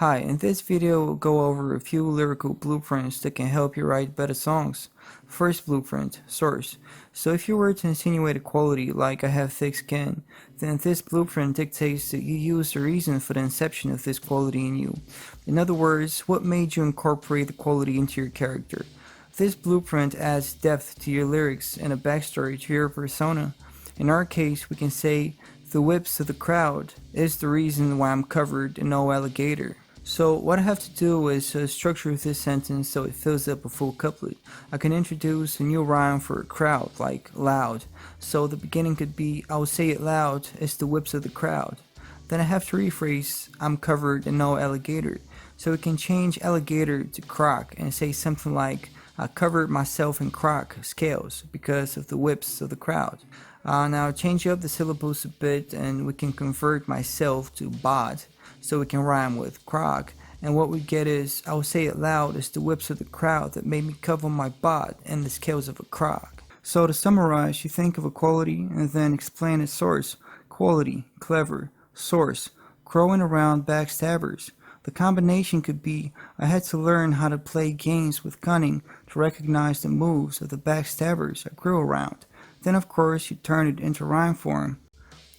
Hi, in this video we'll go over a few lyrical blueprints that can help you write better songs. First blueprint, source. So if you were to insinuate a quality like I have thick skin, then this blueprint dictates that you use the reason for the inception of this quality in you. In other words, what made you incorporate the quality into your character. This blueprint adds depth to your lyrics and a backstory to your persona. In our case, we can say, the whips of the crowd is the reason why I'm covered in no alligator. So what I have to do is structure this sentence so it fills up a full couplet. I can introduce a new rhyme for crowd, like loud. So the beginning could be, I'll say it loud, it's the whips of the crowd. Then I have to rephrase, I'm covered in no alligator. So we can change alligator to croc and say something like, I covered myself in croc scales because of the whips of the crowd. Now change up the syllables a bit and we can convert myself to bod so we can rhyme with croc, and what we get is, I'll say it loud, it's the whips of the crowd that made me cover my bod in the scales of a croc. So to summarize, you think of a quality and then explain its source. Quality, clever, source, crowing around backstabbers. The combination could be, I had to learn how to play games with cunning to recognize the moves of the backstabbers I grew around. Then of course you turn it into rhyme form.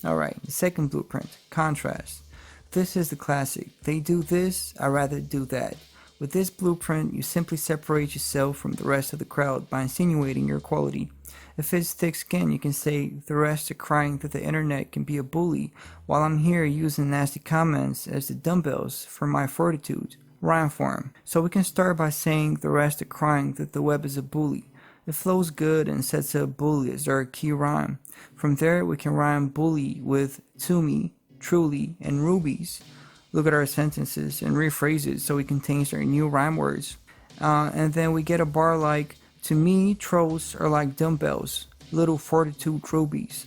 Alright, the second blueprint, contrast. This is the classic, they do this, I rather do that. With this blueprint, you simply separate yourself from the rest of the crowd by insinuating your quality. If it's thick skin, you can say, the rest are crying that the internet can be a bully, while I'm here using nasty comments as the dumbbells for my fortitude. Rhyme form. So we can start by saying, the rest are crying that the web is a bully. It flows good and sets up bully as our key rhyme. From there, we can rhyme bully with to me, truly, and rubies. Look at our sentences and rephrase it so it contains our new rhyme words. And then we get a bar like, to me, trolls are like dumbbells, little fortitude rubies.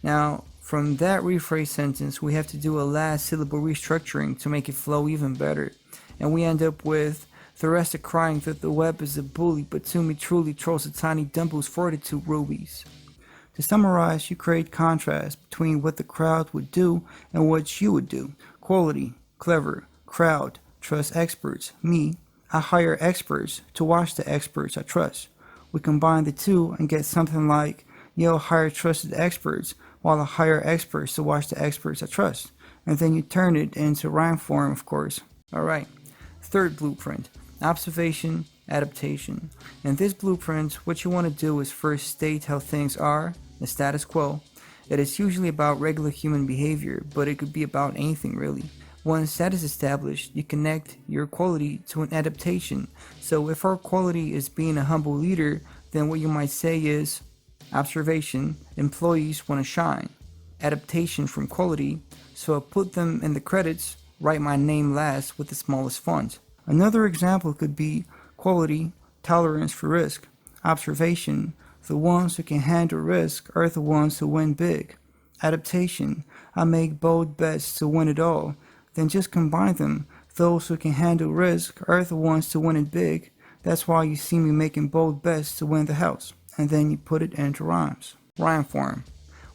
Now, from that rephrase sentence, we have to do a last syllable restructuring to make it flow even better. And we end up with, the rest are crying that the web is a bully, but to me truly trolls a tiny dumbbells fortitude rubies. To summarize, you create contrast between what the crowd would do and what you would do. Quality, clever, crowd, trust experts, me, I hire experts to watch the experts I trust. We combine the two and get something like, you'll hire trusted experts while I hire experts to watch the experts I trust. And then you turn it into rhyme form, of course. Alright, third blueprint, observation, adaptation. In this blueprint, what you want to do is first state how things are, the status quo. It is usually about regular human behavior, but it could be about anything really. Once that is established, you connect your quality to an adaptation. So if our quality is being a humble leader, then what you might say is, observation, employees want to shine. Adaptation from quality, so I put them in the credits, write my name last with the smallest font. Another example could be quality, tolerance for risk. Observation, the ones who can handle risk are the ones who win big. Adaptation, I make bold bets to win it all. Then just combine them. Those who can handle risk are the ones to win it big. That's why you see me making bold bets to win the house. And then you put it into rhymes. Rhyme form.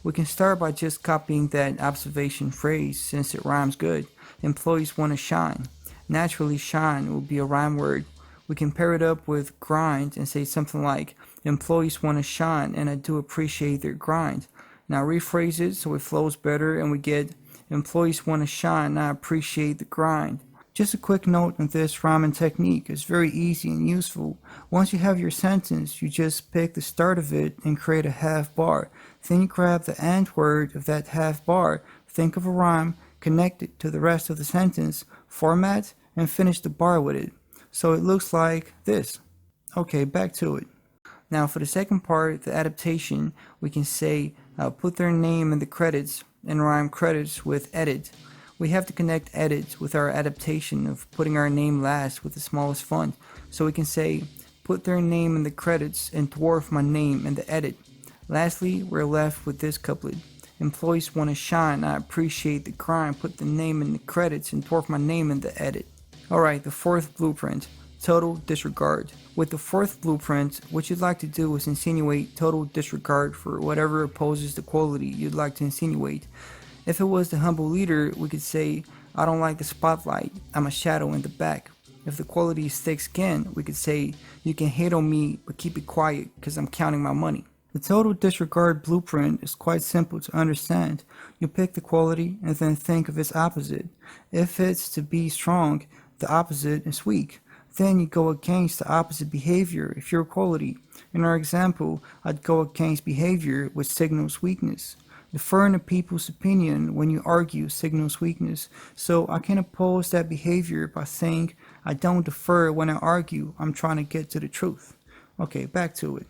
We can start by just copying that observation phrase since it rhymes good. Employees want to shine. Naturally, shine will be a rhyme word. We can pair it up with grind and say something like, employees want to shine and I do appreciate their grind. Now rephrase it so it flows better and we get, employees want to shine and I appreciate the grind. Just a quick note on this Ramen Technique, it's very easy and useful. Once you have your sentence, you just pick the start of it and create a half bar. Then you grab the end word of that half bar, think of a rhyme, connect it to the rest of the sentence, format, and finish the bar with it. So it looks like this. Okay, back to it. Now for the second part, the adaptation, we can say put their name in the credits and rhyme credits with edit. We have to connect edit with our adaptation of putting our name last with the smallest font. So we can say put their name in the credits and dwarf my name in the edit. Lastly, we're left with this couplet. Employees want to shine, I appreciate the grind, put the name in the credits and dwarf my name in the edit. Alright, the fourth blueprint, total disregard. With the fourth blueprint, what you'd like to do is insinuate total disregard for whatever opposes the quality you'd like to insinuate. If it was the humble leader, we could say, I don't like the spotlight, I'm a shadow in the back. If the quality is thick skin, we could say, you can hate on me, but keep it quiet, cause I'm counting my money. The total disregard blueprint is quite simple to understand. You pick the quality and then think of its opposite. If it's to be strong, the opposite is weak. Then you go against the opposite behavior if you're quality. In our example, I'd go against behavior which signals weakness. Deferring to people's opinion when you argue signals weakness, so I can oppose that behavior by saying I don't defer when I argue, I'm trying to get to the truth. Okay, back to it.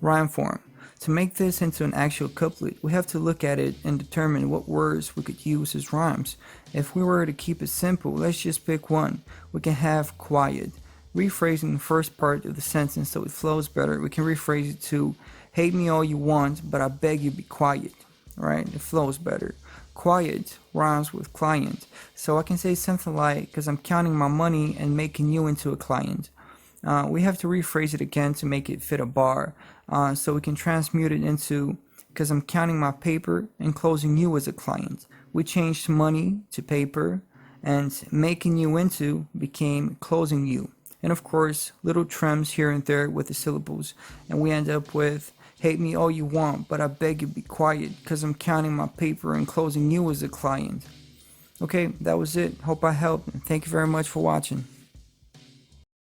Rhyme form. To make this into an actual couplet, we have to look at it and determine what words we could use as rhymes. If we were to keep it simple, let's just pick one. We can have quiet. Rephrasing the first part of the sentence so it flows better, we can rephrase it to hate me all you want, but I beg you be quiet. Right? It flows better. Quiet rhymes with client. So I can say something like, because I'm counting my money and making you into a client. We have to rephrase it again to make it fit a bar. So we can transmute it into, because I'm counting my paper and closing you as a client. We changed money to paper, and making you into became closing you. And of course, little trims here and there with the syllables. And we end up with, hate me all you want, but I beg you be quiet, because I'm counting my paper and closing you as a client. Okay, that was it. Hope I helped. Thank you very much for watching.